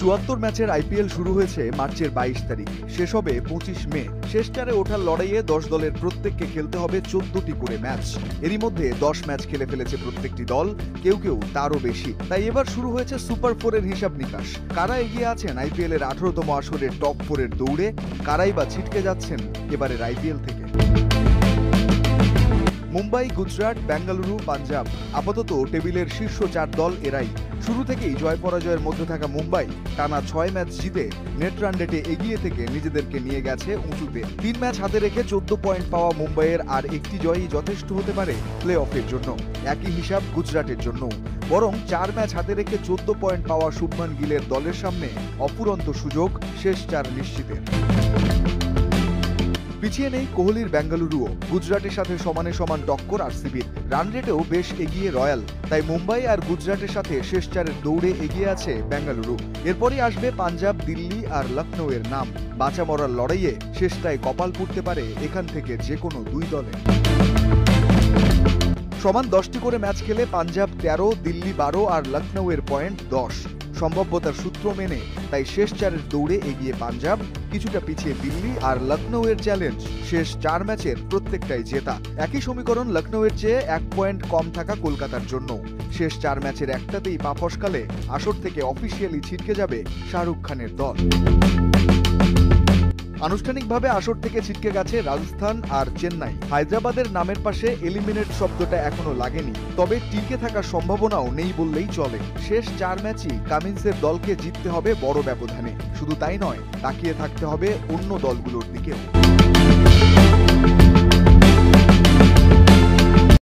৭৪ ম্যাচের আইপিএল শুরু হয়েছে মার্চের ২২ তারিখ, শেষ হবে ২৫ মে। শেষ চারে ওঠার লড়াইয়ে ১০ দলের প্রত্যেককে খেলতে হবে ১৪টি করে ম্যাচ। এরই মধ্যে ১০ ম্যাচ খেলে ফেলেছে প্রত্যেকটি দল, কেউ কেউ তারও বেশি। তাই এবার শুরু হয়েছে সুপার ফোরের হিসাব নিকাশ। কারা এগিয়ে আছেন আইপিএল এর ১৮তম আসরের টপ 4-এর দৌড়ে, কারাই বা ছিটকে যাচ্ছেন এবারের আইপিএল থেকে। মুম্বাই, গুজরাট, বেঙ্গালুরু, পাঞ্জাব আপাতত টেবিলের শীর্ষ ৪ দল এরাই। শুরু থেকেই জয় পরাজয়ের মধ্যে থাকা মুম্বাই টানা ৬ ম্যাচ জিতে নেট রান রেটে এগিয়ে থেকে নিজেদেরকে নিয়ে গেছে উঁচুতে। ৩ ম্যাচ হাতে রেখে ১৪ পয়েন্ট পাওয়া মুম্বাইয়ের আর একটি জয়ই যথেষ্ট হতে পারে প্লে অফের জন্য। একই হিসাব গুজরাটের জন্য। বরং ৪ ম্যাচ হাতে রেখে ১৪ পয়েন্ট পাওয়া শুভমান গিলের দলের সামনে অফুরন্ত সুযোগ শেষ ৪ নিশ্চিতের। পিছিয়ে নেই কোহলির বেঙ্গালুরুও। গুজরাটের সাথে সমানে সমান টক্কর আরসিবির। রান রেটেও বেশ এগিয়ে রয়্যাল। তাই মুম্বাই আর গুজরাটের সাথে শেষ ৪-এর দৌড়ে এগিয়ে আছে বেঙ্গালুরু। এরপরই আসবে পাঞ্জাব, দিল্লি আর লখনৌয়ের নাম। বাঁচা মরার লড়াইয়ে শেষটায় কপাল পুড়তে পারে এখান থেকে যে কোনো দুই দলে। সমান ১০টি করে ম্যাচ খেলে পাঞ্জাব ১৩, দিল্লি ১২ আর লখনৌয়ের পয়েন্ট ১০। সম্ভাব্যতার সূত্র মেনে তাই শেষ ৪-এর দৌড়ে এগিয়ে পাঞ্জাব, কিছুটা পিছিয়ে দিল্লি আর লখনৌয়ের চ্যালেঞ্জ শেষ ৪ ম্যাচের প্রত্যেকটাই জেতা। একই সমীকরণ লখনৌয়ের চেয়ে ১ পয়েন্ট কম থাকা কলকাতার জন্য। শেষ ৪ ম্যাচের একটাতেই পা ফসকালে আসর থেকে অফিসিয়ালি ছিটকে যাবে শাহরুখ খানের দল। আনুষ্ঠানিকভাবে আসর থেকে ছিটকে গেছে রাজস্থান আর চেন্নাই। হায়দ্রাবাদের নামের পাশে এলিমিনেট শব্দটা এখনো লাগেনি, তবে টিকে থাকার সম্ভাবনাও নেই বললেই চলে। শেষ ৪ ম্যাচই কামিন্সের দলকে জিততে হবে বড় ব্যবধানে। শুধু তাই নয়, তাকিয়ে থাকতে হবে অন্য দলগুলোর দিকেও।